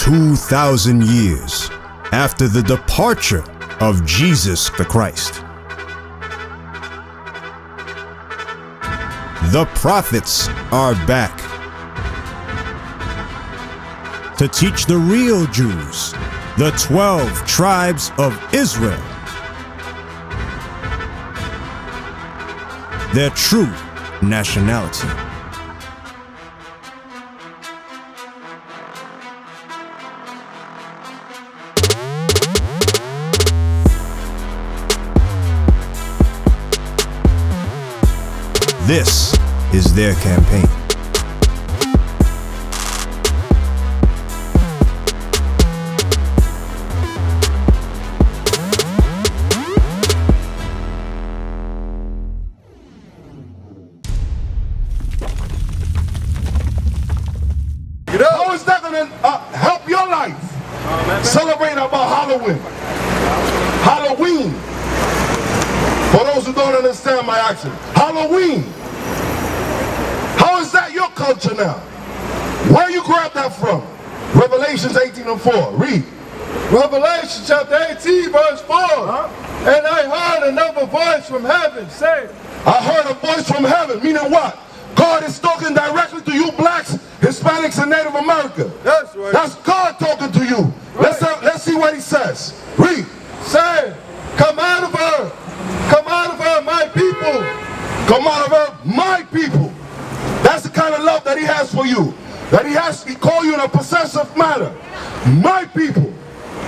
2,000 years after the departure of Jesus the Christ. The prophets are back to teach the real Jews, the 12 tribes of Israel, their true nationality. This is their campaign. How is that going to help your life? Celebrate about Halloween. Halloween. For those who don't understand my accent. Halloween. How is that your culture now? Where you grab that from? Revelations 18:4. Read. Revelation chapter 18 verse 4. And I heard another voice from heaven say, I heard a voice from heaven. Meaning what? God is talking directly to you blacks, Hispanics, and Native America. That's right. That's God talking to you. Right. Let's see what he says. Read. Say, come out of her. Come out of her, my people. Come out of her, my people. That's the kind of love that he has for you. That he called you in a possessive manner. My people.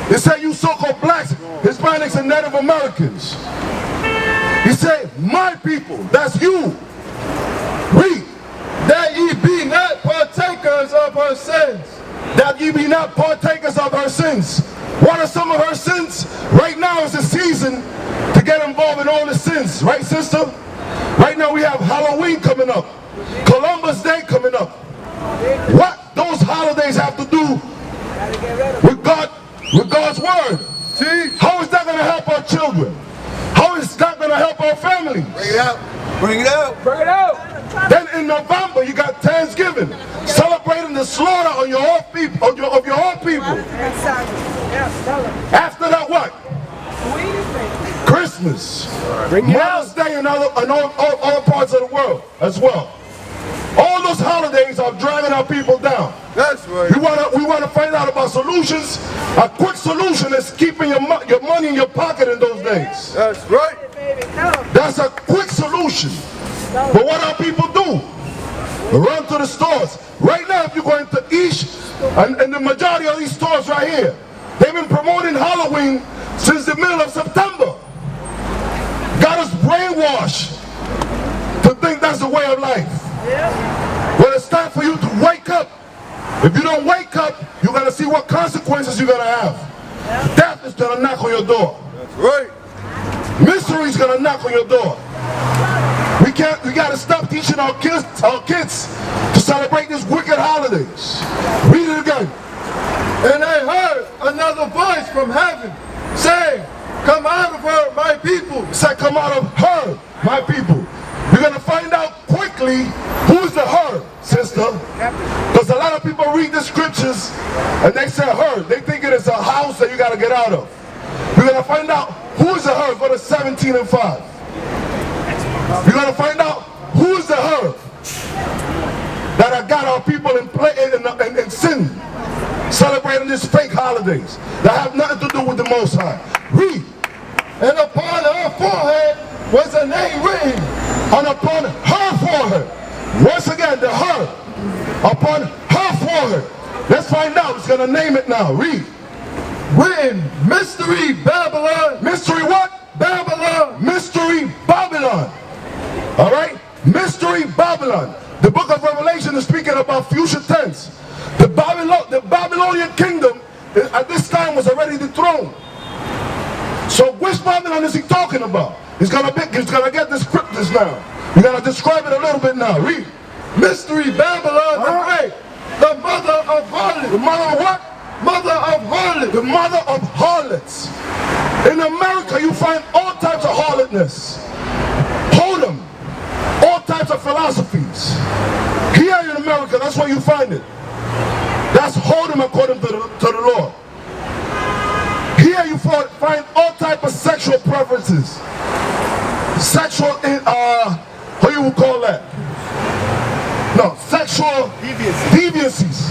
He said you so-called blacks, Hispanics, and Native Americans. He said, my people. That's you. Read. That ye be not partakers of her sins. That ye be not partakers of her sins. What are some of her sins? Right now is the season to get involved in all the sins. Right, sister? Right now we have Halloween coming up. Columbus Day coming up. What those holidays have to do with God's word? See? How is that going to help our children? How is that going to help our families? Bring it out. Bring it out. Bring it out. Then in November you got Thanksgiving, celebrating the slaughter on your own people, of your own people. After that, what? Christmas, Mother's Day, and all parts of the world as well. All those holidays are dragging our people down. That's right. We want to find out about solutions. A quick solution is keeping your money in your pocket in those days. That's right. That's a quick solution. But what our people do? Run to the stores. Right now, if you're going to East, and the majority of these stores right here, they've been promoting Halloween since the middle of September. Got us brainwashed to think that's the way of life. Well, it's time for you to wake up. If you don't wake up, you're going to see what consequences you're going to have. Death is going to knock on your door. That's right. Misery is going to knock on your door. We got to stop teaching our kids to celebrate these wicked holidays. Read it again. And I heard another voice from heaven saying, come out of her, my people. Say, come out of her, my people. We're going to find out quickly who's the her, sister. Because a lot of people read the scriptures and they say her. They think it is a house that you got to get out of. We're going to find out who's the her. Go to 17:5. We're going to find out who's the her that have got our people in sin, celebrating these fake holidays that have nothing to do with the Most High. Read. And upon her forehead was a name written. And upon her forehead. Once again, the her. Upon her forehead. Let's find out. It's going to name it now. Read. Written, Mystery Babylon. Mystery what? Babylon. Mystery Babylon. All right? Mystery Babylon. The book of Revelation is speaking about future tense. The Babylonian kingdom at this time was already dethroned. So which Babylon is he talking about? He's gonna get descriptors now. We're gonna describe it a little bit now. Read. Mystery Babylon the Great, the mother of harlots. The mother of what? Mother of harlots. The mother of harlots. In America, you find all types of harlotness. Hold'em. All types of philosophies. Here in America, that's where you find it. That's hold'em according to sexual preferences, sexual, how you would call that? No, sexual deviancies.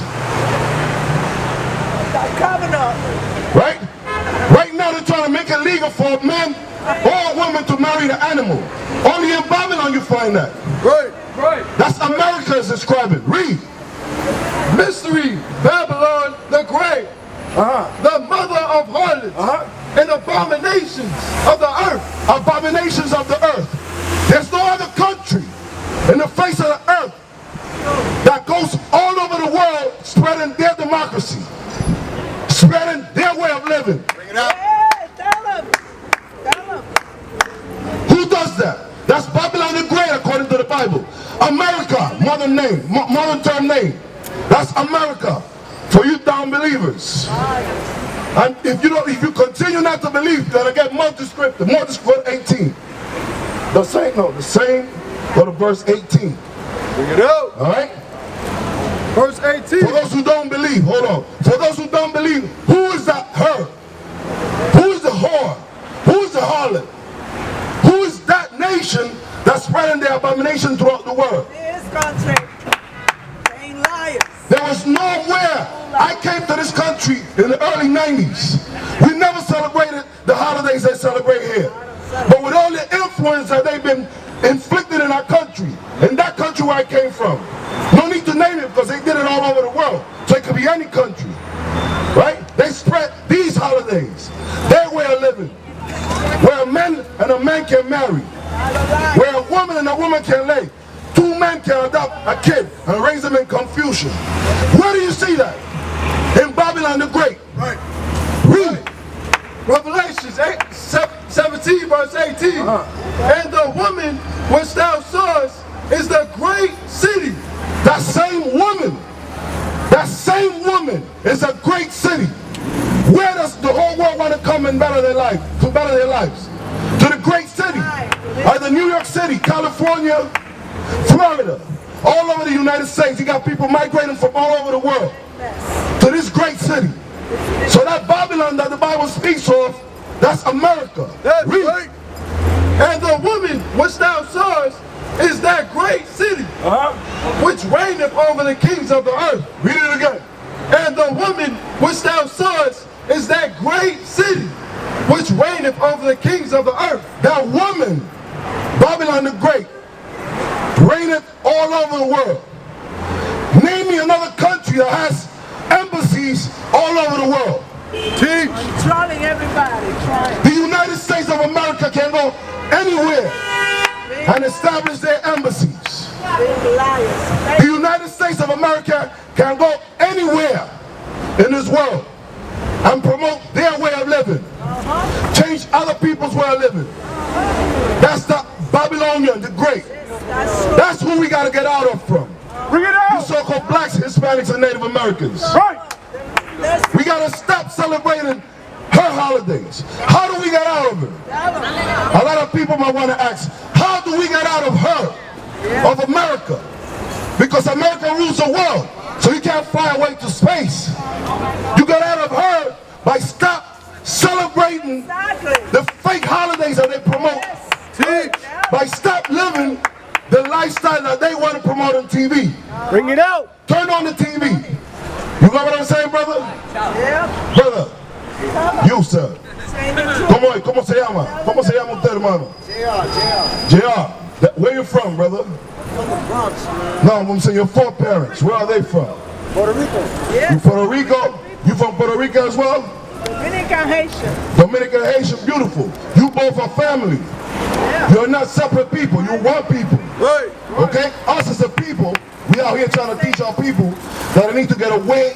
Right? Right now they're trying to make it legal for men or women to marry the animal. Only in Babylon you find that. Right, right. That's America is describing. Read. Mystery, Babylon the Great, the mother of harlots and abominations of the earth. Abominations of the earth. There's no other country in the face of the earth that goes all over the world spreading their democracy, spreading their way of living. Bring it out. Who does that? That's Babylon the Great according to the Bible. America, modern name, modern term name. That's America for you down-believers. And if you continue not to believe, you're gonna get more descriptive. More descriptive. 18. The same. Go to verse 18. Bring it out. All right. Verse 18. For those who don't believe, hold on. For those who don't believe, who is that her? Who is the whore? Who is the harlot? Who is that nation that's spreading their abomination throughout the world? This country. They ain't liars. There was nowhere. I came to this country in the early 90s. We never celebrated the holidays they celebrate here. But with all the influence that they've been inflicted in our country, in that country where I came from, no need to name it because they did it all over the world. So it could be any country. Right? They spread these holidays, their way of living, where a man and a man can marry, where a woman and a woman can lay. Two men can adopt a kid and raise them in confusion. Where do you see that? In Babylon the Great. Right. Read it. Revelations 17 verse 18. And the woman which thou sawest is the great city. That same woman is a great city. Where does the whole world want to come and better their life, to better their lives? To the great city. Either New York City, California, Florida, all over the United States. You got people migrating from all over the world to this great city. So that Babylon that the Bible speaks of, that's America. That's Read. right. And the woman which thou sawest is that great city, which reigneth over the kings of the earth. Read it again. And the woman which thou sawest is that great city, which reigneth over the kings of the earth. That woman, Babylon the Great, reigneth all over the world. Name me another country that has embassies all over the world. Teach. Trolling everybody. Trying. The United States of America can go anywhere and establish their embassies. Big liars. The United States of America can go anywhere in this world and promote their way of living. Change other people's way of living. That's the Babylonian, the Great. That's who we got to get out of from. Bring it You out. so-called blacks, Hispanics, and Native Americans. Right. We got to stop celebrating her holidays. How do we get out of it? A lot of people might want to ask, how do we get out of her, of America? Because America rules the world, so you can't fly away to space. You get out of her by stop celebrating the fake holidays that they promote. By stop living the lifestyle that they want to promote on TV. Bring it out. Turn on the TV. You got what I'm saying, brother? Yeah. Brother, you, sir. ¿Cómo se llama? ¿Cómo se llama usted, hermano? JR. Where you from, brother? From the Bronx, man. No, I'm saying your foreparents. Where are they from? Puerto Rico. You Puerto Rico? You from Puerto Rico as well? Dominican Haitian. Dominican Haitian, beautiful. You both are family. You're not separate people. You're one people. Right. Okay? Us as a people, we out here trying to teach our people that they need to get away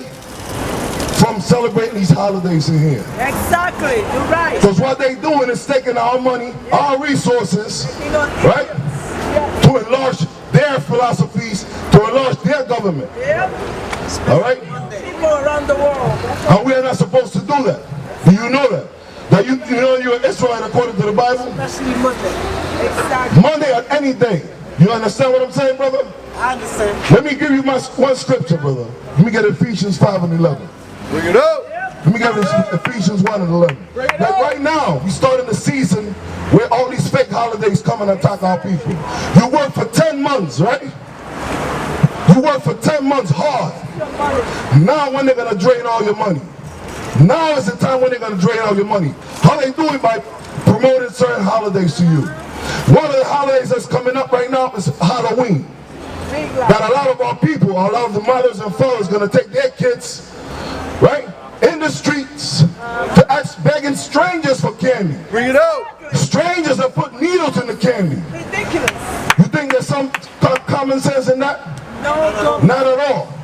from celebrating these holidays in here. Exactly. You're right. Because what they doing is taking our money, our resources, right? To enlarge their philosophies, to enlarge their government. Yep. All right? People around the world. And we are not supposed to do that. Do you know that? That you know you're an Israelite according to the Bible? Especially Monday. Exactly. Monday or any day. You understand what I'm saying, brother? I understand. Let me give you my one scripture, brother. Let me get Ephesians 5 and 11. Bring it out. Yep. Let me get this Ephesians 1 and 11. Like right now, we start in the season where all these fake holidays come and attack our people. You work for 10 months, right? You work for 10 months hard. Now when they're going to drain all your money. Now is the time when they're going to drain all your money. How they do it? By promoting certain holidays to you. One of the holidays that's coming up right now is Halloween. That a lot of our people, a lot of the mothers and fathers going to take their kids, right, in the streets to ask, begging strangers for candy. Bring it out. Strangers that put needles in the candy. Ridiculous. You think there's some common sense in that? No. Not at all.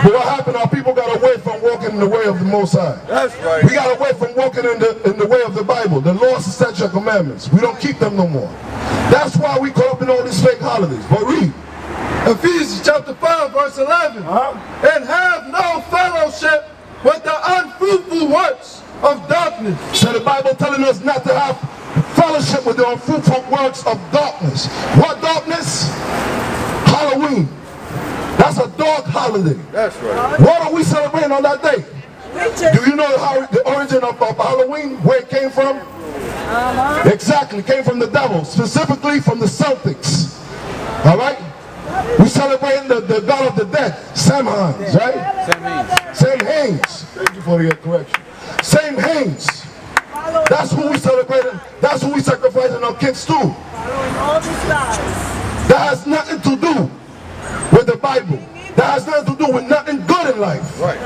But what happened? Our people got away from walking in the way of the Most High. That's right. We got away from walking in the way of the Bible, the laws, the statutes, and commandments. We don't keep them no more. That's why we caught up in all these fake holidays. But read. Ephesians chapter 5 verse 11. And have no fellowship with the unfruitful works of darkness. So the Bible telling us not to have fellowship with the unfruitful works of darkness. What darkness? Halloween. That's a dark holiday. That's right. What are we celebrating on that day? Witches. Do you know how the origin of Halloween, where it came from? Exactly, came from the devil, specifically from the Celtics. All right? We celebrating the God of the dead, Samhain, right? Samhain. Thank you for the correction. Samhain. That's who we celebrating. That's who we sacrificing our kids to. Following all these lies. That has nothing to do with the Bible. That has nothing to do with nothing good in life. Right.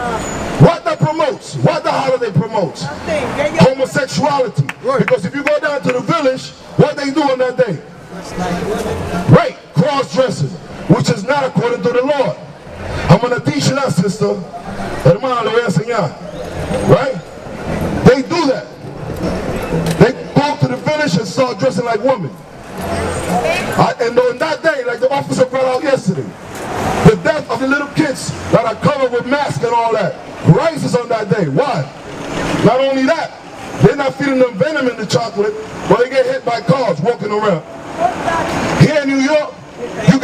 What that promotes, what the holiday promotes, Nothing. Get your homosexuality. Right. Because if you go down to the village, what they do on that day? Right, cross-dressing, which is not according to the Lord. I'm going to teach you that, sister. Hermano, le voy a enseñar. Right? They do that. They go to the village and start dressing like women. And on that day, like the officer brought out yesterday, the death of the little kids that are covered with masks and all that rises on that day. Why? Not only that, they're not feeding them venom in the chocolate, but they get hit by cars walking around. Here in New York, you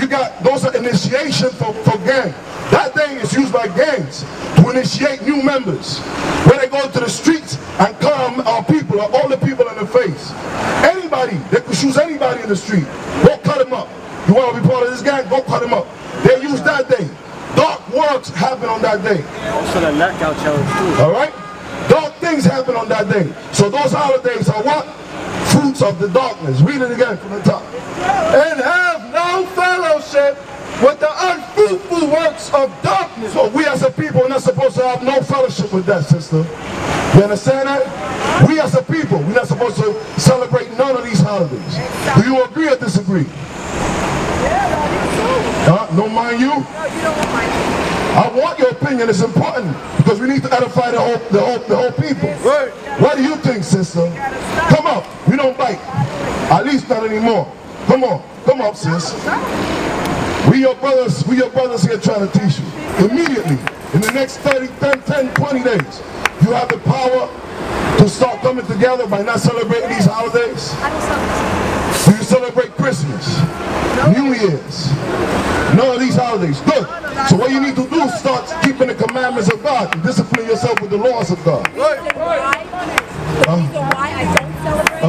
got those are initiation for gang. That day is used by gangs to initiate new members. Where they go to the streets and come our people, all the people in the face. Anybody, they could shoot anybody in the street. Go cut him up. You want to be part of this gang? Go cut him up. They use that day. Dark works happen on that day. Also the knockout challenge too. All right? Dark things happen on that day. So those holidays are what? Fruits of the darkness. Read it again from the top. And have no fellowship with the unfruitful works of darkness. So we as a people are not supposed to have no fellowship with that, sister. You understand that? We as a people, we're not supposed to celebrate none of these holidays. Do you agree or disagree? No, mind you? No, you don't want mine. I want your opinion. It's important because we need to edify the whole people. Right. What do you think, sister? Come up. We don't bite. At least not anymore. Come on. Come up, sis. We your brothers here trying to teach you. Immediately, in the next 10, 20 days, you have the power to start coming together by not celebrating these holidays. Do you celebrate Christmas? New Year's? None of these holidays. Good. So what you need to do is start keeping the commandments of God and discipline yourself with the laws of God. The reason why I don't celebrate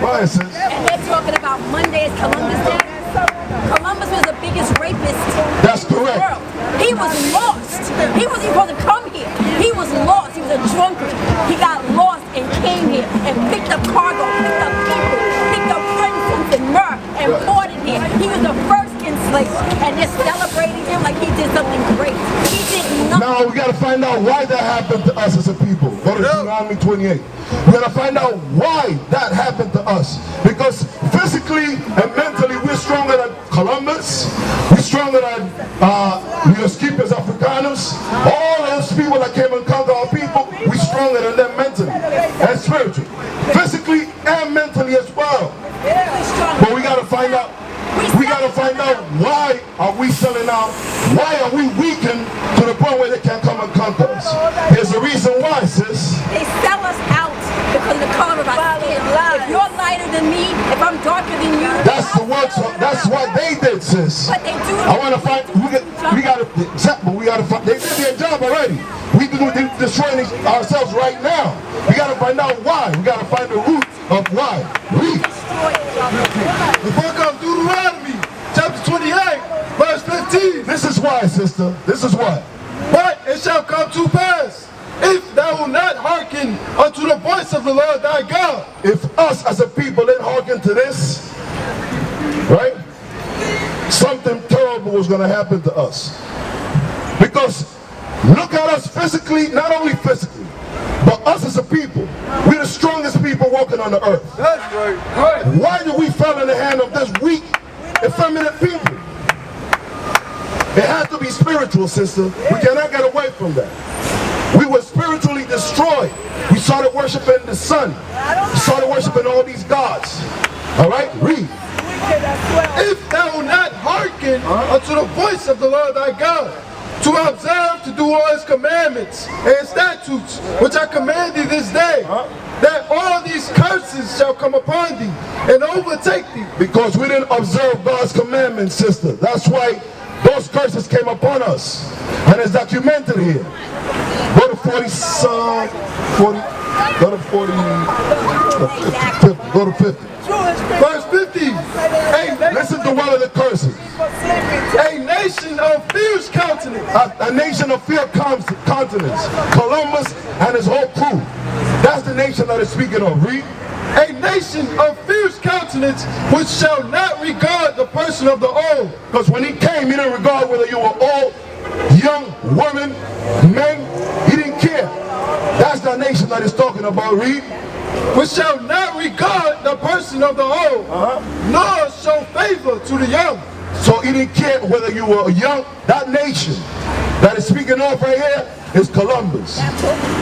Why, sis? and they're talking about Monday is Columbus Day. Columbus was the biggest rapist That's in the correct. world. He was lost. He wasn't supposed to come here. He was lost. He was a drunkard. He got lost and came here and picked up cargo, picked up people, picked up frankincense and myrrh and poured it here. He was the first enslaved, and they're celebrating him like he did something great. He did nothing. Now we got to find out why that happened to us as a people. Go to Deuteronomy 28. We got to find out why that happened to us. Because physically and mentally we're stronger than Columbus. We're stronger than los Keepers Africanos. All those people that came and conquered our people, we're stronger than them mentally and spiritually. Physically and mentally as well. But we got to find out. We got to find out why are we selling out? Why are we weakened to the point where they can't come and conquer us? There's a reason why, sis. They sell us out because of the color of our skin. If you're lighter than me, if I'm darker than you, That's the works. That's what they did, sis. But they do. I want to find. We got to. But we got to find. They did their job already. We we're destroying ourselves right now. We got to find out why. We got to find the root of why. Read. The book of Deuteronomy, chapter 28, verse 15. This is why, sister. This is why. But it shall come to pass, if thou wilt not hearken unto the voice of the Lord thy God. If us as a people didn't hearken to this, right, something terrible was going to happen to us. Because look at us physically, not only physically, but us as a people. We're the strongest people walking on the earth. That's right. Why do we fall in the hand of this weak, effeminate people? It has to be spiritual, sister. We cannot get away from that. We were spiritually destroyed. We started worshiping the sun. We started worshiping all these gods. All right, read. If thou wilt not hearken unto the voice of the Lord thy God, to observe to do all his commandments and statutes, which I command thee this day, that all these curses shall come upon thee and overtake thee. Because we didn't observe God's commandments, sister. That's why those curses came upon us. And it's documented here. Go to 40, go to 40, go to 50. Verse 50. Listen to one of the curses. A nation of fierce countenance. A nation of fierce countenance. Columbus and his whole crew. That's the nation that is speaking of. Read. A nation of fierce countenance, which shall not regard the person of the old. Because when he came, he didn't regard whether you were old, young, women, men. He didn't care. That's the nation that is talking about. Read. Which shall not regard the person of the old, nor show favor to the young. So he didn't care whether you were young. That nation that is speaking of right here is Columbus.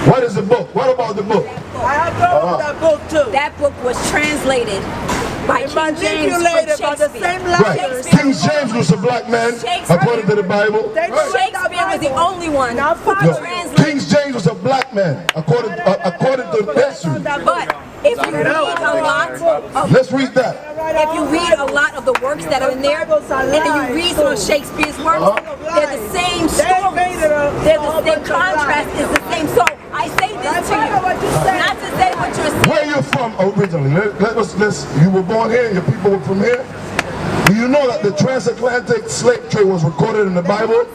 What is the book? What about the book? I have heard that book too. That book was translated by King James from Manipulated by the Shakespeare. same Right. letters. King James was a black man, according to the Bible. Shakespeare was the only one who could No, translate. King James was a black man, according to history. But if you read a lot of Let's read that. if you read a lot of the works that are in there, and then you read some of Shakespeare's works, they're the same stories. The contrast is the same. So I say this to you, not to say what you're saying. Where you from originally? You were born here, your people were from here? Do you know that the transatlantic slave trade was recorded in the Bible?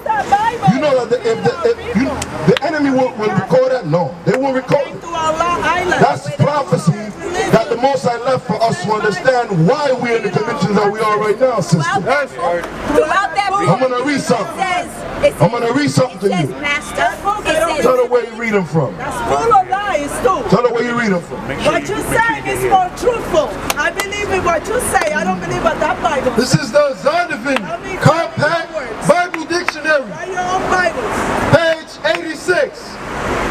You know that the enemy will record that? No, they won't record it. That's prophecy that the Most High left for us to understand why we're in the conditions that we are right now, sister. Throughout that book, I'm going to read something. I'm going to read something to you. Master, Tell her where you read them from. That's full of lies too. Tell her where you read them from. What you say is more truthful. I believe in what you say. I don't believe what that Bible. This is the Zondervan Compact Bible Dictionary, Write your own Bibles. page 86,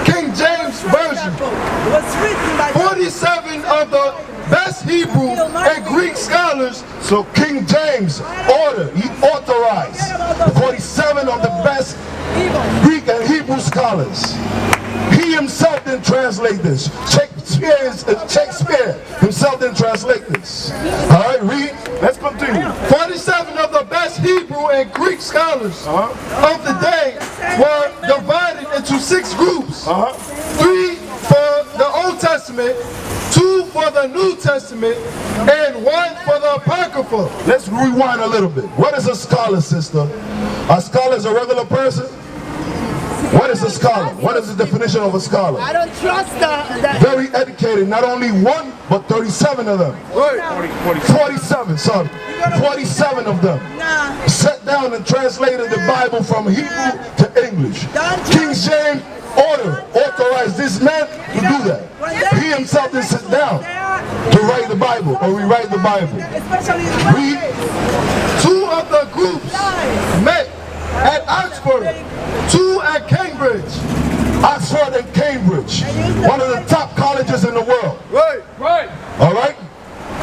King James Version. It was written by 47 of the best Hebrew and Greek scholars. So King James he authorized 47 of the best Greek and Hebrew scholars. He himself didn't translate this. Shakespeare himself didn't translate this. All right, read. Let's continue. 47 of the best Hebrew and Greek scholars of the day were divided into 6 groups. 3 for the Old Testament, 2 for the New Testament, and 1 for the Apocrypha. Let's rewind a little bit. What is a scholar, sister? A scholar is a regular person? What is a scholar? What is the definition of a scholar? I don't trust the Very educated, not only 1, but 37 of them. 47, sorry. 47 of them. Sat down and translated the Bible from Hebrew to English. King James authorized this man to do that. He himself didn't sit down to write the Bible or rewrite the Bible. Read. 2 of the groups met at Oxford, 2 at Cambridge. Oxford and Cambridge, one of the top colleges in the world. Right. All right?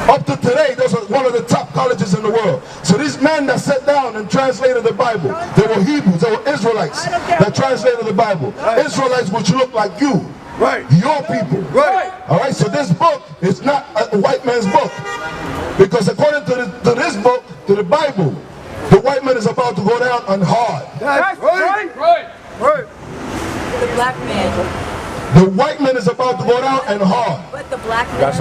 Up to today, those are one of the top colleges in the world. So these men that sat down and translated the Bible, they were Hebrews, they were Israelites that translated the Bible. Israelites which look like you. Right. Your people. Right. All right, so this book is not a white man's book. Because according to this book, to the Bible, the white man is about to go down on hard. That's right. The black man. The white man is about to go down and hard. But the black man,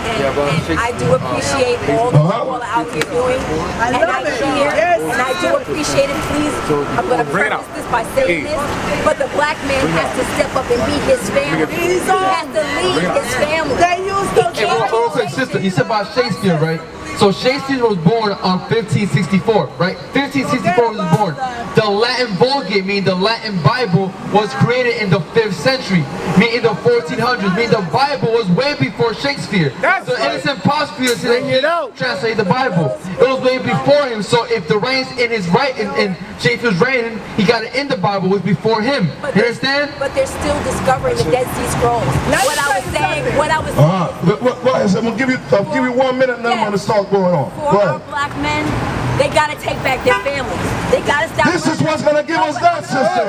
and I do appreciate all the people out here doing, and I hear, and I do appreciate it. Please, I'm going to preface this by saying this, but the black man has to step up and be his family. He has to lead his family. They use the Hey, real quick, sister, you said about Shakespeare, right? So Shakespeare was born on 1564, right? 1564 was born. The Latin Vulgate, meaning the Latin Bible, was created in the 5th century, meaning the 1400s, meaning the Bible was way before Shakespeare. So it's impossible to say that he translated the Bible. It was way before him. So if the reigns in his right, in Shakespeare's reign, he got it in the Bible, was before him. You understand? But they're still discovering the Dead Sea Scrolls. What I was saying, I'm gonna give you 1 minute, and then I'm gonna start going on. For our black men, they gotta take back their families. They gotta stop. This is what's gonna give us that, sister.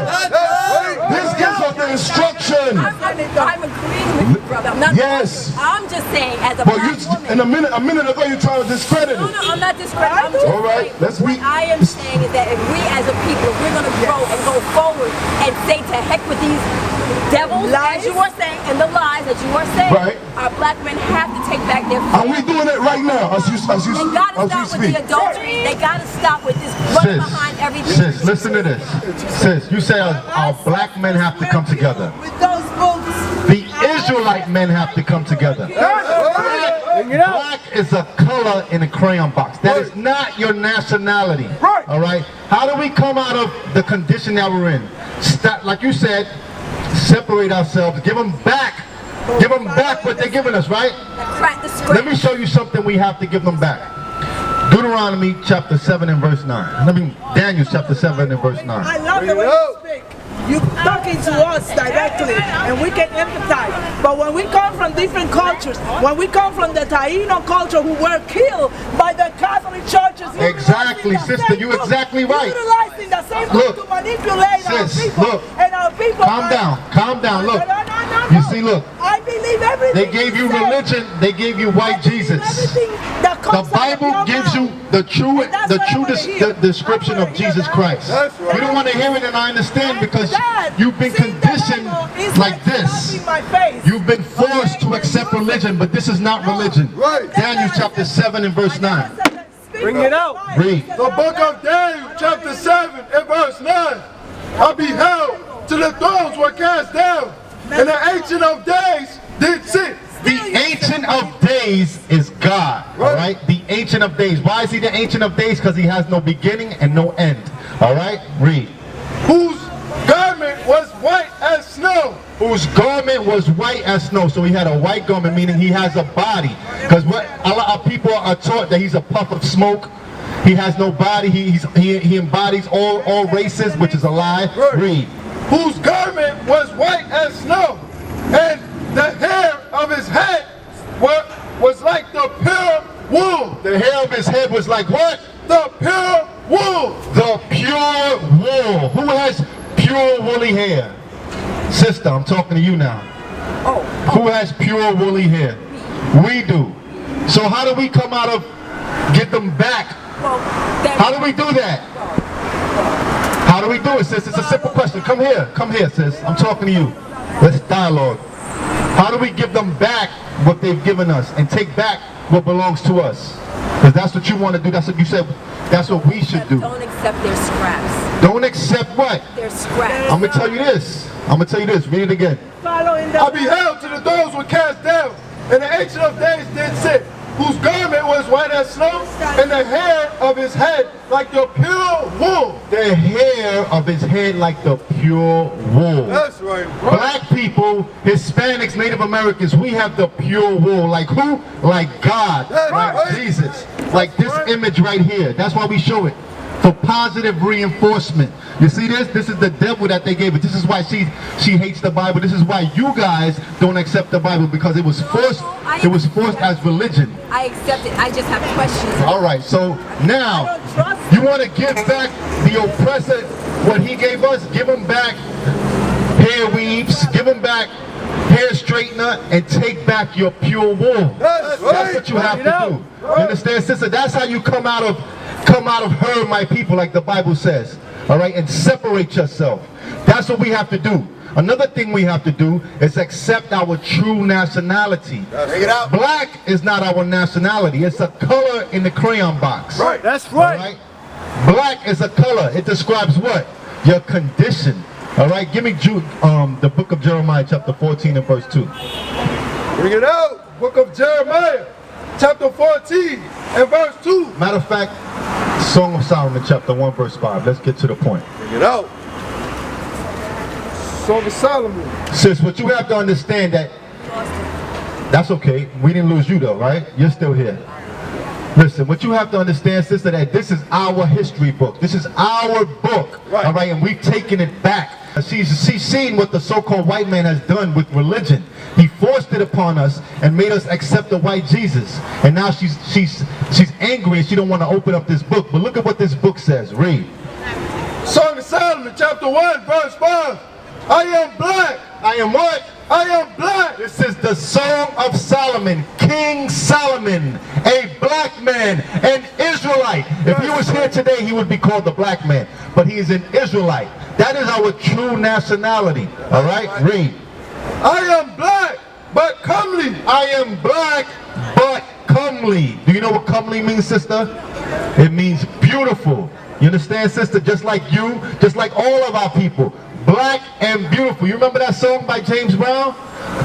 This gives us the instruction. I'm agreeing with you, brother. I'm not. Yes. I'm just saying, as a But black woman. a minute ago, you trying to discredit No, it. I'm not discrediting. I'm just All right, saying, let's what I am saying is that if we as a people, we're going to grow and go forward and say to heck with these devils, as you were saying, and the lies that you were saying, Right. our black men have to take back their And we're doing it right now as you They gotta stop with speak. the adultery. They gotta stop with this running behind everything. Sis, listen to this. Sis, you say our black men have to come together. With those books. The Israelite men have to come together. Black is a color in a crayon box. That is not your nationality. All right? How do we come out of the condition that we're in? Stop, like you said, separate ourselves. Give them back. Give them back what they're giving us, right? Crack the script. Let me show you something we have to give them back. Deuteronomy chapter 7 and verse 9. Daniel chapter 7 and verse 9. I love the way you speak. You talking to us directly, and we can empathize. But when we come from different cultures, when we come from the Taino culture who were killed by the Catholic churches, Exactly, sister, you're exactly right. Utilizing the same Look, to manipulate our sis, people, look. and our people. Calm down, look. You see, look. I believe everything. They gave you religion, they gave you white Jesus. The Bible gives you the true description of Jesus Christ. You don't want to hear it, and I understand, because you've been conditioned like this. You've been forced to accept religion, but this is not religion. Daniel chapter 7 and verse 9. Bring it out. Read. The book of Daniel, chapter 7 and verse 9. I beheld till the thrones were cast down, and the Ancient of Days did sit. The Ancient of Days is God, all right? The Ancient of Days. Why is he the Ancient of Days? Because he has no beginning and no end, all right? Read. Whose garment was white as snow. Whose garment was white as snow. So he had a white garment, meaning he has a body. Because what a lot of people are taught that he's a puff of smoke. He has no body. He embodies all races, which is a lie. Read. Whose garment was white as snow, and the hair of his head was like the pure wool. The hair of his head was like what? The pure wool. The pure wool. Who has pure woolly hair? Sister, I'm talking to you now. Who has pure woolly hair? We do. So how do we come out of, get them back? How do we do that? How do we do it, sis? It's a simple question. Come here, sis. I'm talking to you. Let's dialogue. How do we give them back what they've given us and take back what belongs to us? Because that's what you want to do. That's what you said. That's what we should do. Don't accept their scraps. Don't accept what? Their scraps. I'm going to tell you this. Read it again. I beheld till the thrones were cast down, and the Ancient of Days did sit, whose garment was white as snow, and the hair of his head like the pure wool. The hair of his head like the pure wool. That's right, bro. Black people, Hispanics, Native Americans, we have the pure wool. Like who? Like God. That's like right. Jesus. Like this image right here. That's why we show it. For positive reinforcement. You see this? This is the devil that they gave it. This is why she hates the Bible. This is why you guys don't accept the Bible, because it was forced. It was forced as religion. I accept it. I just have questions. All right. So now you want to give back the oppressor what he gave us? Give him back hair weaves. Give him back hair straightener, and take back your pure wool. That's That's what you have to do. You understand, sister? That's how you come out of her, my people, like the Bible says. All right, and separate yourself. That's what we have to do. Another thing we have to do is accept our true nationality. Take it out. Black is not our nationality. It's a color in the crayon box. Right. That's right. All right? Black is a color. It describes what? Your condition. All right, give me the book of Jeremiah, chapter 14 and verse 2. Bring it out. Book of Jeremiah, chapter 14 and verse 2. Matter of fact, Song of Solomon, chapter 1, verse 5. Let's get to the point. Bring it out. Song of Solomon. Sis, what you have to understand that's okay. We didn't lose you though, right? You're still here. Listen, what you have to understand, sister, that this is our history book. This is our book, right. All right? And we've taken it back. She's seen what the so-called white man has done with religion. He forced it upon us and made us accept the white Jesus. And now she's angry and she don't want to open up this book. But look at what this book says. Read. Song of Solomon, chapter 1, verse 5. I am black. I am what? I am black. This is the Song of Solomon, King Solomon, a black man, an Israelite. If he was here today, he would be called the black man, but he is an Israelite. That is our true nationality. All right, read. I am black, but comely. I am black, but comely. Do you know what comely means, sister? It means beautiful. You understand, sister? Just like you, just like all of our people. Black and beautiful. You remember that song by James Brown?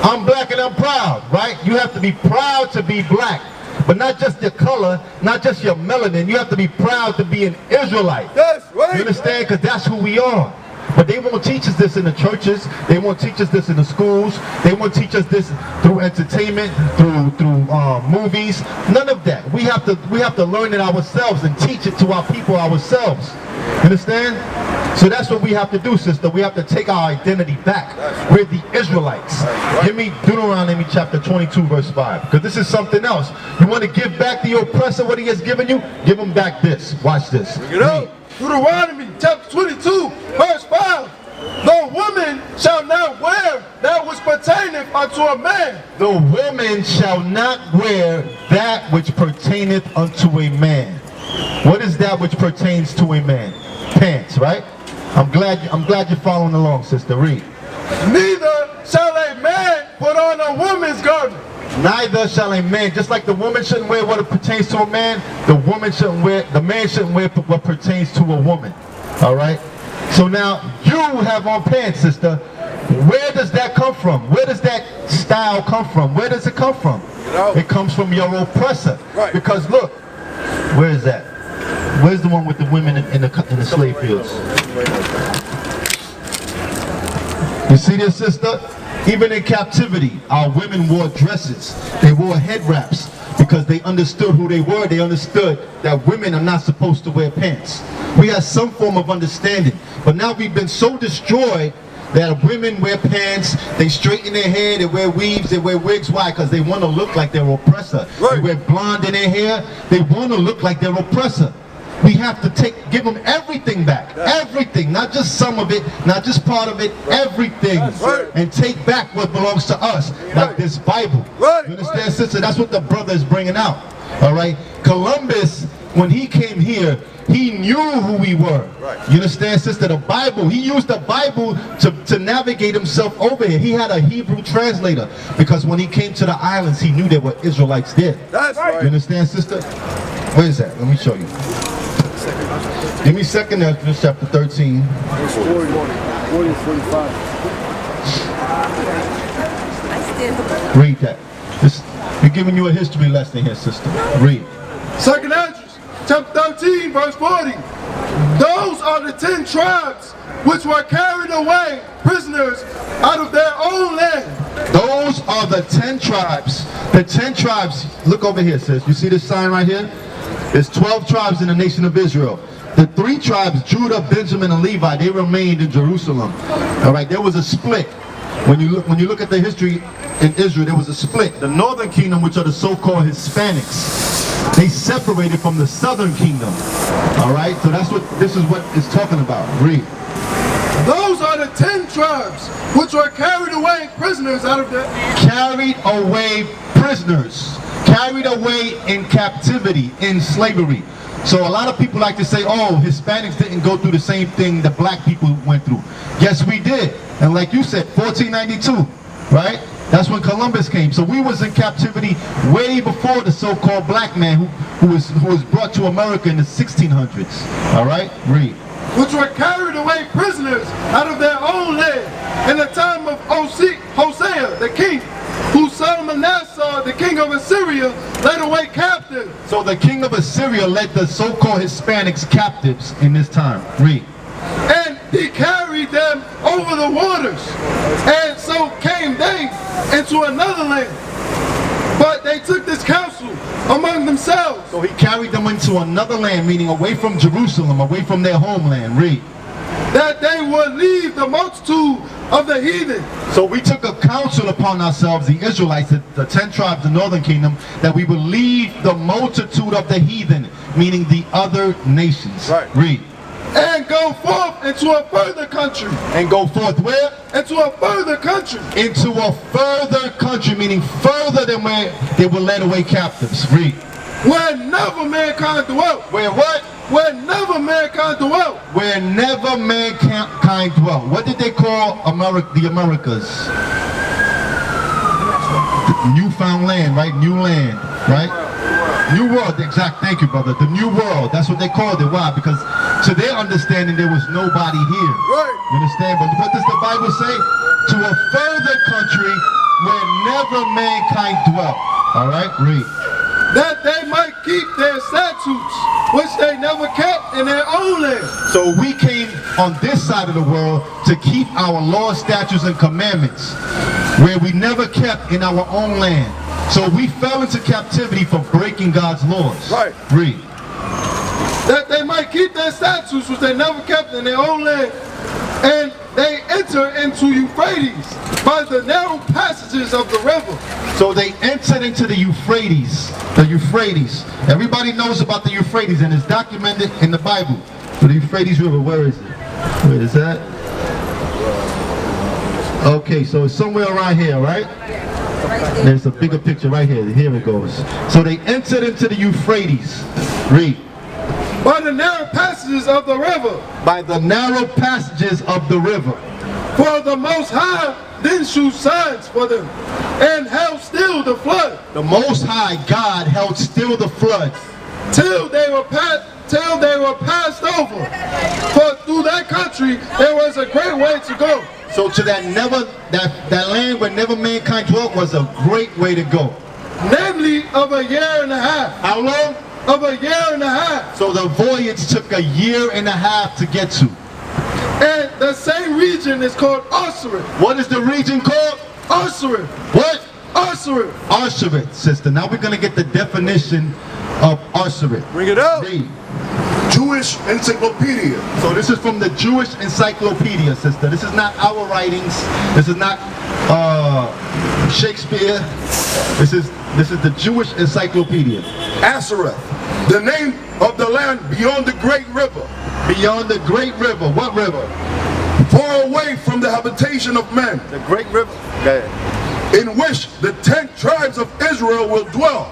I'm black and I'm proud, right? You have to be proud to be black. But not just your color, not just your melanin. You have to be proud to be an Israelite. That's right. You understand? Because that's who we are. But they won't teach us this in the churches. They won't teach us this in the schools. They won't teach us this through entertainment, through movies. None of that. We have to learn it ourselves and teach it to our people ourselves. You understand? So that's what we have to do, sister. We have to take our identity back. We're the Israelites. Give me Deuteronomy chapter 22, verse 5. Because this is something else. You want to give back the oppressor what he has given you? Give him back this. Watch this. Bring it out. Deuteronomy chapter 22, verse 5. The woman shall not wear that which pertaineth unto a man. The woman shall not wear that which pertaineth unto a man. What is that which pertains to a man? Pants, right? I'm glad you're following along, sister. Read. Neither shall a man put on a woman's garment. Neither shall a man, just like the woman shouldn't wear what pertains to a man, the man shouldn't wear what pertains to a woman. All right? So now you have on pants, sister. Where does that come from? Where does that style come from? Where does it come from? It comes from your oppressor. Right. Because look, where is that? Where's the one with the women in the slave fields? You see this, sister? Even in captivity, our women wore dresses. They wore head wraps because they understood who they were. They understood that women are not supposed to wear pants. We had some form of understanding. But now we've been so destroyed that women wear pants, they straighten their hair, they wear weaves, they wear wigs. Why? Because they want to look like their oppressor. Right. They wear blonde in their hair. They want to look like their oppressor. We have to give them everything back. Everything. Not just some of it, not just part of it, everything. Right. And take back what belongs to us, like this Bible. Right. You understand, sister? That's what the brother is bringing out. All right? Columbus, when he came here, he knew who we were. Right. You understand, sister? The Bible, he used the Bible to navigate himself over here. He had a Hebrew translator because when he came to the islands, he knew there were Israelites there. That's right. You understand, sister? Where is that? Let me show you. Give me 2nd Ezra chapter 13. Verse 40 and 45. Read that. We're giving you a history lesson here, sister. Read. 2nd Ezra chapter 13, verse 40. Those are the 10 tribes which were carried away prisoners out of their own land. Those are the 10 tribes. The 10 tribes. Look over here, sis. You see this sign right here? There's 12 tribes in the nation of Israel. The 3 tribes, Judah, Benjamin, and Levi, they remained in Jerusalem. All right, there was a split. When you look at the history in Israel, there was a split. The northern kingdom, which are the so-called Hispanics, they separated from the southern kingdom. All right, so this is what it's talking about. Read. Those are the 10 tribes which were carried away prisoners out of their... Carried away prisoners. Carried away in captivity, in slavery. So a lot of people like to say, oh, Hispanics didn't go through the same thing that black people went through. Yes, we did. And like you said, 1492, right? That's when Columbus came. So we was in captivity way before the so-called black man who was brought to America in the 1600s. All right, read. Which were carried away prisoners out of their own land in the time of Hosea, the king, who Salmanassar, the king of Assyria, led away captive. So the king of Assyria led the so-called Hispanics captives in this time. Read. And he carried them over the waters, and so came they into another land. But they took this counsel among themselves. So he carried them into another land, meaning away from Jerusalem, away from their homeland. Read. That they would leave the multitude of the heathen. So we took a counsel upon ourselves, the Israelites, the 10 tribes, the northern kingdom, that we would leave the multitude of the heathen, meaning the other nations. Right. Read. And go forth into a further country. And go forth where? Into a further country. Into a further country, meaning further than where they were led away captives. Read. Where never mankind dwelt. Where what? Where never mankind dwelt. Where never mankind dwelt. What did they call the Americas? Newfound land, right? New land, right? New world, exact. Thank you, brother. The new world. That's what they called it. Why? Because to their understanding, there was nobody here. Right. You understand? But what does the Bible say? To a further country where never mankind dwelt. All right, read. That they might keep their statutes, which they never kept in their own land. So we came on this side of the world to keep our laws, statutes, and commandments, where we never kept in our own land. So we fell into captivity for breaking God's laws. Right. Read. That they might keep their statutes, which they never kept in their own land, and they enter into Euphrates by the narrow passages of the river. So they entered into the Euphrates. The Euphrates. Everybody knows about the Euphrates, and it's documented in the Bible. So the Euphrates River, where is it? Where is that? Okay, so it's somewhere around here, right? There's a bigger picture right here. Here it goes. So they entered into the Euphrates. Read. By the narrow passages of the river. By the narrow passages of the river. For the Most High then shewed signs for them, and held still the flood. The Most High God held still the floods. Till they were passed over. For through that country there was a great way to go. So to that land where never mankind dwelt was a great way to go. Namely of a year and a half. How long? Of a year and a half. So the voyage took a year and a half to get to. And the same region is called Asaph. What is the region called? Asaph. What? Asaph. Asaph, sister. Now we're going to get the definition of Asaph. Bring it up. Read. Jewish Encyclopedia. So this is from the Jewish Encyclopedia, sister. This is not our writings. This is not Shakespeare. This is the Jewish Encyclopedia. Asaph, the name of the land beyond the great river. Beyond the great river. What river? Far away from the habitation of men. The great river. In which the 10 tribes of Israel will dwell,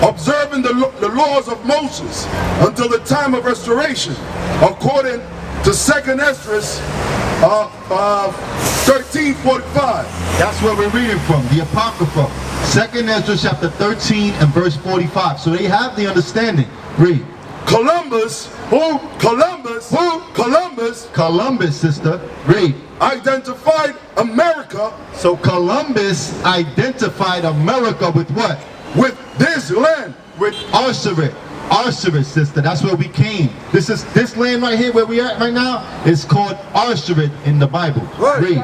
observing the laws of Moses until the time of restoration, according to 2nd Esdras 13:45. That's where we're reading from, the Apocrypha. 2nd Esdras chapter 13 and verse 45. So they have the understanding. Read. Columbus, who? Columbus, who? Columbus, Columbus, sister. Read. Identified America. So Columbus identified America with what? With this land. With Asaph. Asaph, sister. That's where we came. This land right here where we are right now is called Asaph in the Bible. Right. Read.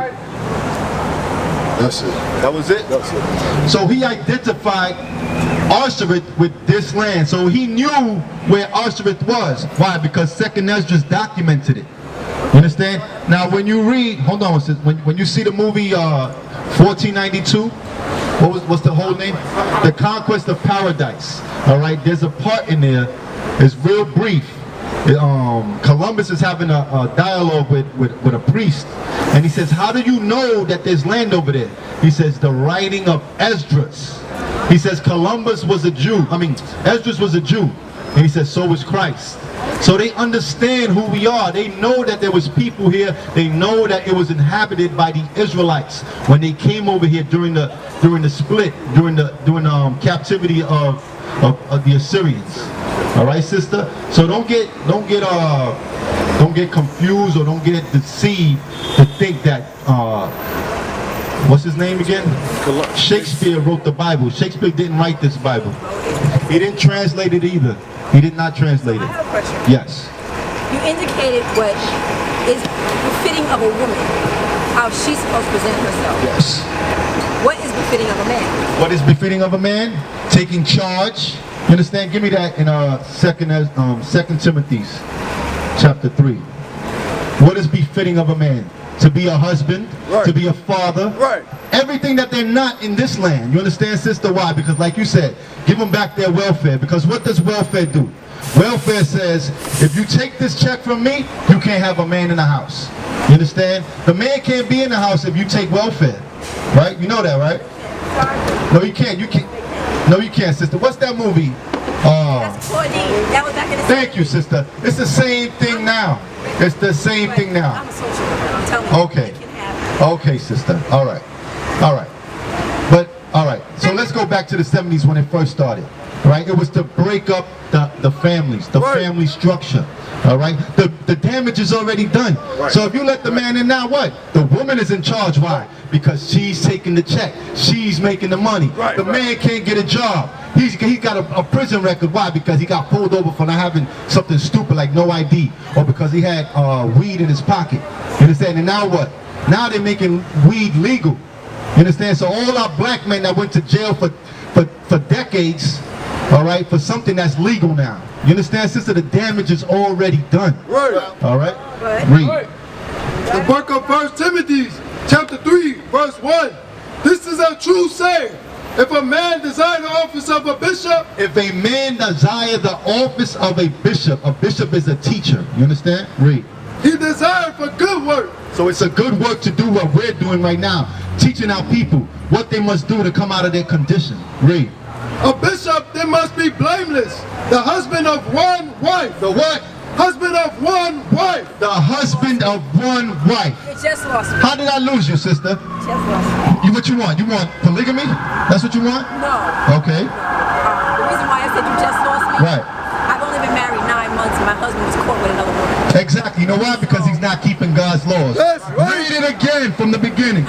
That's it. That was it? That's it. So he identified Asaph with this land. So he knew where Asaph was. Why? Because 2nd Esdras documented it. You understand? Now when you read, hold on, when you see the movie 1492, what's the whole name? The Conquest of Paradise. All right, there's a part in there, it's real brief. Columbus is having a dialogue with a priest, and he says, how do you know that there's land over there? He says, the writing of Esdras. He says Columbus was a Jew. Esdras was a Jew. And he said, so is Christ. So they understand who we are. They know that there was people here. They know that it was inhabited by the Israelites when they came over here during the split, during the captivity of the Assyrians. All right, sister. So don't get confused or don't get deceived to think that what's his name again? Shakespeare wrote the Bible. Shakespeare didn't write this Bible. He didn't translate it either. He did not translate it. I have a question. Yes. You indicated what is befitting of a woman, how she's supposed to present herself. Yes. What is befitting of a man? What is befitting of a man? Taking charge. You understand? Give me that in 2 Timothy chapter 3. What is befitting of a man? To be a husband, right. To be a father, right. Everything that they're not in this land. You understand, sister? Why? Because like you said, give them back their welfare. Because what does welfare do? Welfare says, if you take this check from me, you can't have a man in the house. You understand? The man can't be in the house if you take welfare. Right? You know that, right? No, you can't. You can't. No, you can't, sister. What's that movie? That's that was back in the Thank you, sister. It's the same thing now. It's the same thing now. I'm a social worker. I'm telling you. Okay. You can have it. Okay, sister. All right. All right. But, all right. So let's go back to the 70s when it first started. Right? It was to break up the families, the family structure. All right? The damage is already done. Right. So if you let the man in now, what? The woman is in charge. Why? Because she's taking the check. She's making the money. Right, the man can't get a job. He got a prison record. Why? Because he got pulled over for not having something stupid like no ID, or because he had weed in his pocket. You understand? And now what? Now they're making weed legal. You understand? So all our black men that went to jail for decades, all right, for something that's legal now. You understand, sister? The damage is already done. Right. All right? Read. Right. The book of 1 Timothy, chapter 3, verse 1. This is a true saying. If a man desire the office of a bishop, if a man desire the office of a bishop is a teacher. You understand? Read. he desire for good work. So it's a good work to do what we're doing right now, teaching our people what they must do to come out of their condition. Read. A bishop then must be blameless, the husband of one wife. The what? Husband of one wife. The husband of one wife. You just lost me. How did I lose you, sister? Just lost me. What you want? You want polygamy? That's what you want? No. Okay. The reason why I said you just lost me, Right. I've only been married 9 months and my husband was caught with another woman. Exactly. You know why? Because he's not keeping God's laws. That's right. Read it again from the beginning.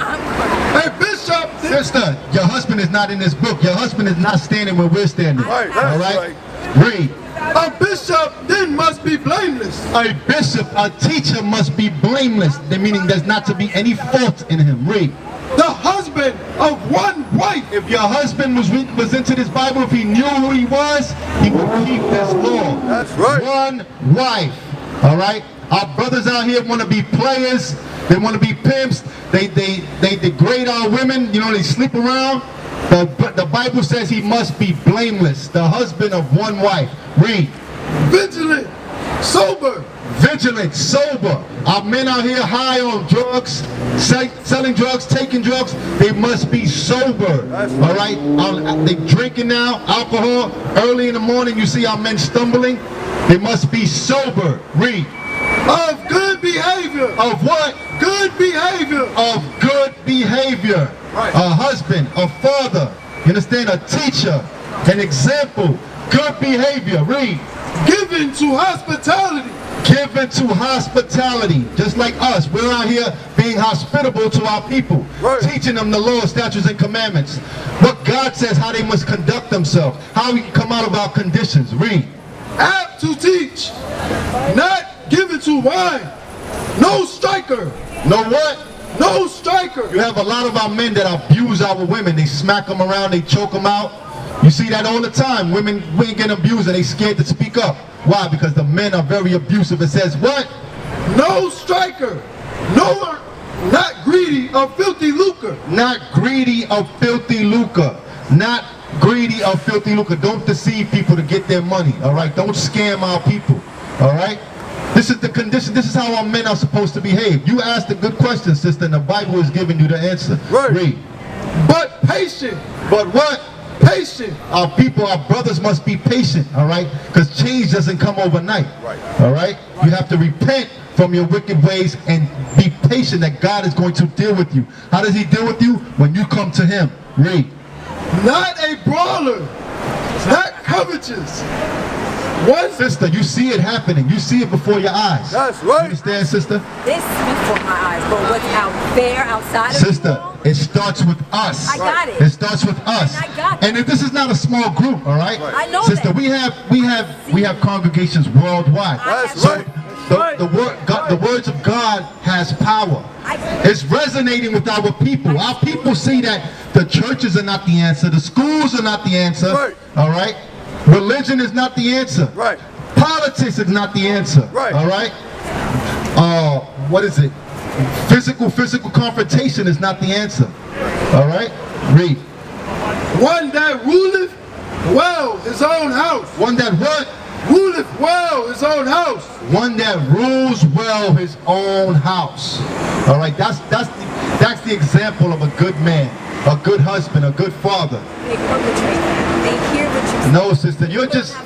Hey, bishop. Sister, your husband is not in this book. Your husband is not standing where we're standing. Right, all that's right? Read. A bishop then must be blameless. A bishop, a teacher must be blameless. Meaning there's not to be any fault in him. Read. The husband of one wife. If your husband was into this Bible, if he knew who he was, he would keep this law. That's right. One wife. All right? Our brothers out here want to be players. They want to be pimps. They degrade our women. You know, they sleep around. The Bible says he must be blameless. The husband of one wife. Read. Vigilant. Sober. Vigilant, sober. Our men out here high on drugs, selling drugs, taking drugs. They must be sober. All right? They drinking now, alcohol. Early in the morning, you see our men stumbling. They must be sober. Read. Of good behavior. Of what? Good behavior. Of good behavior. Right. A husband, a father, you understand? A teacher, an example. Good behavior. Read. Given to hospitality. Given to hospitality, just like us. We're out here being hospitable to our people, right. Teaching them the law, statutes, and commandments. What God says, how they must conduct themselves, how we can come out of our conditions. Read. Apt to teach, not given to wine. No striker. No what? No striker. You have a lot of our men that abuse our women. They smack them around, they choke them out. You see that all the time. Women get abused and they scared to speak up. Why? Because the men are very abusive. It says what? No striker. No, not greedy of filthy lucre. Not greedy of filthy lucre. Not greedy of filthy lucre. Don't deceive people to get their money. All right? Don't scam our people. All right? This is the condition. This is how our men are supposed to behave. You asked a good question, sister, and the Bible is giving you the answer. Right. Read. But patient. But what? patient. Our people, our brothers must be patient, all right? Because change doesn't come overnight, all right? You have to repent from your wicked ways and be patient that God is going to deal with you. How does he deal with you? When you come to him. Read. Not a brawler, not covetous. One Sister, you see it happening. You see it before your eyes. That's You right. understand, sister? This before my eyes, but what's out there, outside of Sister, you all, it starts with us. I got it. It starts with us. And I got it. And if this is not a small group, all right? I know Sister, that. we have congregations worldwide. That's So right. the words of God has power. It's resonating with our people. Our people see that the churches are not the answer, the schools are not the answer. Right. All right? Religion is not the answer. Right. Politics is not the answer. Right. All right? What is it? Physical confrontation is not the answer. All right? Read. One that ruleth well his own house. One that what? Ruleth well his own house. One that rules well his own house. All right? That's the example of a good man, a good husband, a good father. they perpetrate. They hear what you say. No, sister, you're just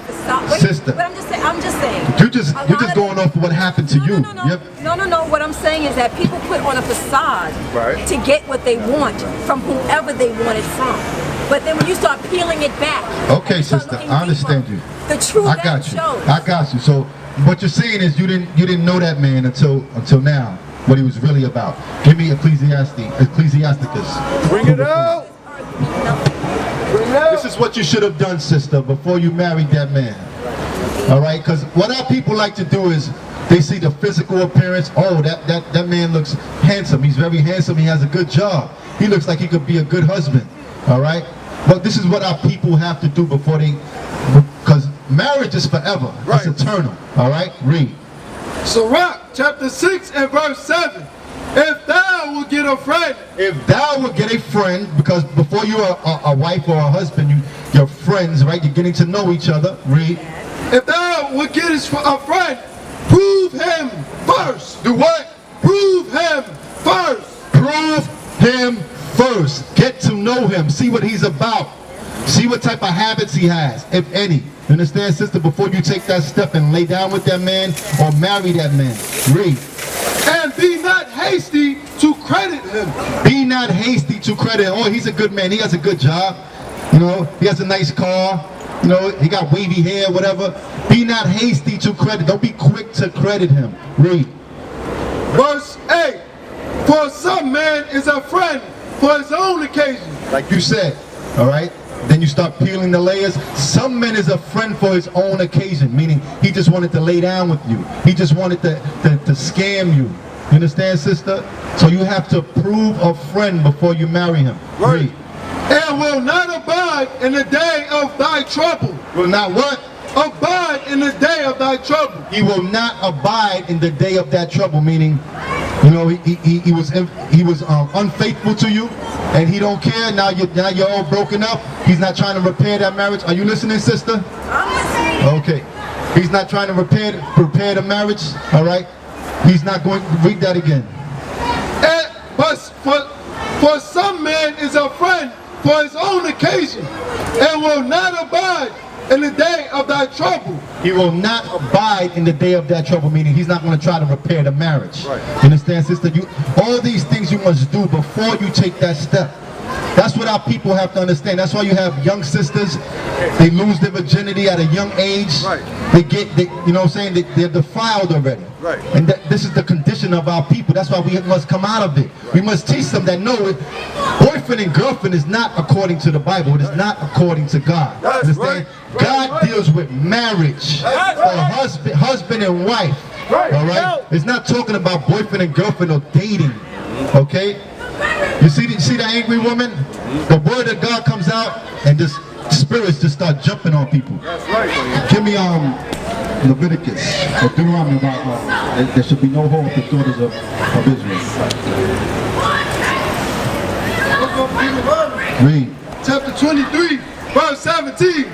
sister. But I'm just saying. You're just going off of what happened to you. Yep. No. What I'm saying is that people put on a facade to get what they want from whoever they want it from. But then when you start peeling it back. Okay, sister, I understand you. The truth I got you. shows. I got you. So what you're saying is you didn't know that man until now, what he was really about. Give me Ecclesiasticus. Bring it out. This is what you should have done, sister, before you married that man. All right? Because what our people like to do is they see the physical appearance. Oh, that man looks handsome. He's very handsome. He has a good job. He looks like he could be a good husband. All right? But this is what our people have to do before they, because marriage is forever. Right. It's eternal. All right? Read. Sirach chapter 6 and verse 7. If thou will get a friend. If thou would get a friend, because before you're a wife or a husband, you're friends, right? You're getting to know each other. Read. If thou will get a friend, prove him first. Do what? Prove him first. Prove him first. Get to know him. See what he's about. See what type of habits he has, if any. You understand, sister? Before you take that step and lay down with that man or marry that man. Read. And be not hasty to credit him. Be not hasty to credit. Oh, he's a good man. He has a good job. You know, he has a nice car. You know, he got wavy hair, whatever. Be not hasty to credit. Don't be quick to credit him. Read. Verse 8. For some man is a friend for his own occasion. Like you said, all right? Then you start peeling the layers. Some men is a friend for his own occasion, meaning he just wanted to lay down with you. He just wanted to scam you. You understand, sister? So you have to prove a friend before you marry him. Right. And will not abide in the day of thy trouble. Will not what? Abide in the day of thy trouble. He will not abide in the day of that trouble, meaning, you know, he was unfaithful to you, and he don't care. Now you're all broken up. He's not trying to repair that marriage. Are you listening, sister? I'm listening. Okay. He's not trying to repair the marriage. All right. He's not going to read that again. But for some man is a friend for his own occasion, and will not abide in the day of thy trouble. He will not abide in the day of that trouble, meaning he's not going to try to repair the marriage. Right. You understand, sister? All these things you must do before you take that step. That's what our people have to understand. That's why you have young sisters, they lose their virginity at a young age. Right. You know what I'm saying? They're defiled already. Right. And this is the condition of our people. That's why we must come out of it. Right. We must teach them that no, boyfriend and girlfriend is not according to the Bible. It is not according to God. That's understand? right. God deals with marriage, husband and wife. Right. All right? It's not talking about boyfriend and girlfriend or dating. Okay? You see the angry woman? The word of God comes out and this spirits just start jumping on people. That's right. Give me Leviticus or Deuteronomy about there should be no whore with the daughters of Israel. Read. Chapter 23, verse 17.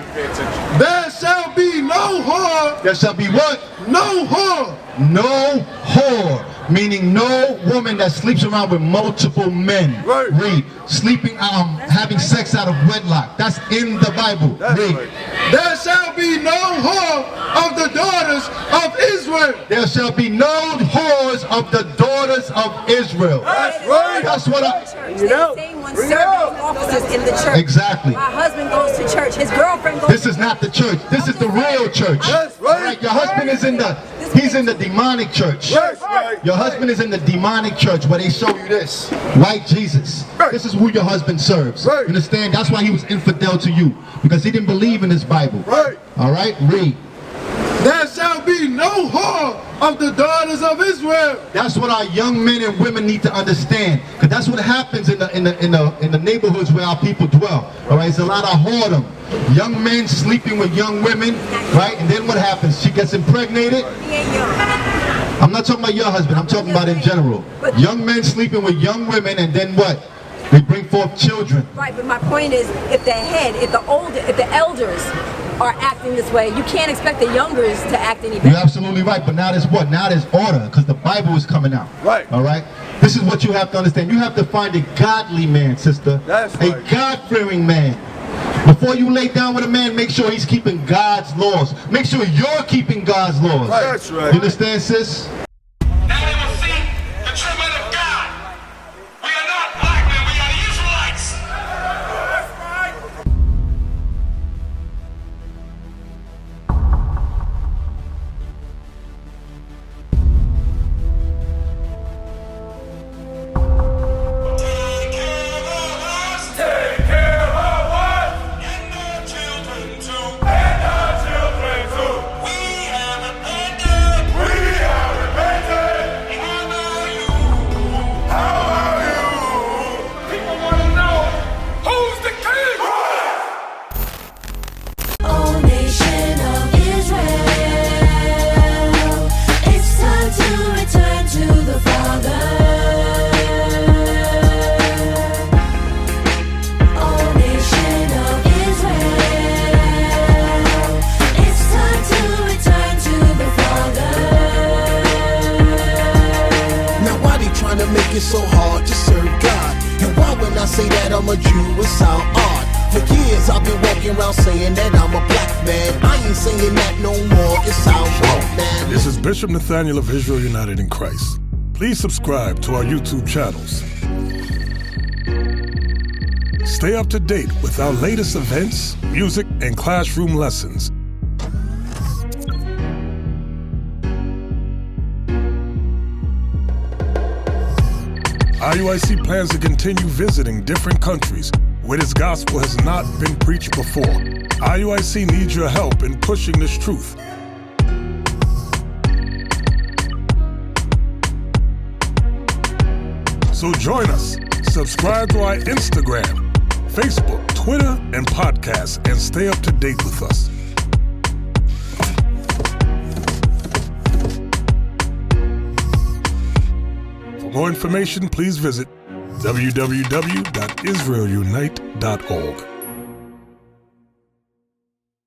There shall be no whore. There shall be what? No whore. No whore Meaning no woman that sleeps around with multiple men. Right. Read. Sleeping, having sex out of wedlock. That's in the Bible. Read. Right. There shall be no whore of the daughters of Israel. There shall be no whores of the daughters of Israel. That's right. That's what I... You know. Same one serving officers in the church. Exactly. My husband goes to church. His girlfriend goes. This is not the church. This is the real church. That's right. All right. Your husband is in the... He's in the demonic church. That's right. Your husband is in the demonic church where they show you this. White Jesus. Right. This is who your husband serves. Right. You understand? That's why he was infidel to you. Because he didn't believe in his Bible. Right. All right? Read. There shall be no whore of the daughters of Israel. That's what our young men and women need to understand. Because that's what happens in the neighborhoods where our people dwell. All right? It's a lot of whoredom. Young men sleeping with young women. Right? And then what happens? She gets impregnated. He ain't young. I'm not talking about your husband. I'm talking about in general. Young men sleeping with young women, and then what? They bring forth children. Right, but my point is, if the head, if the elders are acting this way, you can't expect the youngers to act any better. You're absolutely right, but now there's what? Now there's order, because the Bible is coming out. Right. All right? This is what you have to understand. You have to find a godly man, sister. That's right. A God-fearing man. Before you lay down with a man, make sure he's keeping God's laws. Make sure you're keeping God's laws. Right. That's right. You understand, sis? Now they will see the true men of God. We are not black men, we are the Israelites. That's right. Take care of us. And our children too. We have repented. How are you? People want to know, who's the king? Oh, nation of Israel, it's time to return to the Father. Oh, nation of Israel, it's time to return to the Father. Now why they trying to make it so hard to serve God? And why when I say that I'm a Jew it sound odd? For years I've been walking around saying that I'm a black man. I ain't saying that no more, it sounds wrong, man. This is Bishop Nathaniel of Israel United in Christ. Please subscribe to our YouTube channels. Stay up to date with our latest events, music, and classroom lessons. IUIC plans to continue visiting different countries where this gospel has not been preached before. IUIC needs your help in pushing this truth. So join us. Subscribe to our Instagram, Facebook, Twitter, and podcasts, and stay up to date with us. For more information, please visit www.israelunite.org.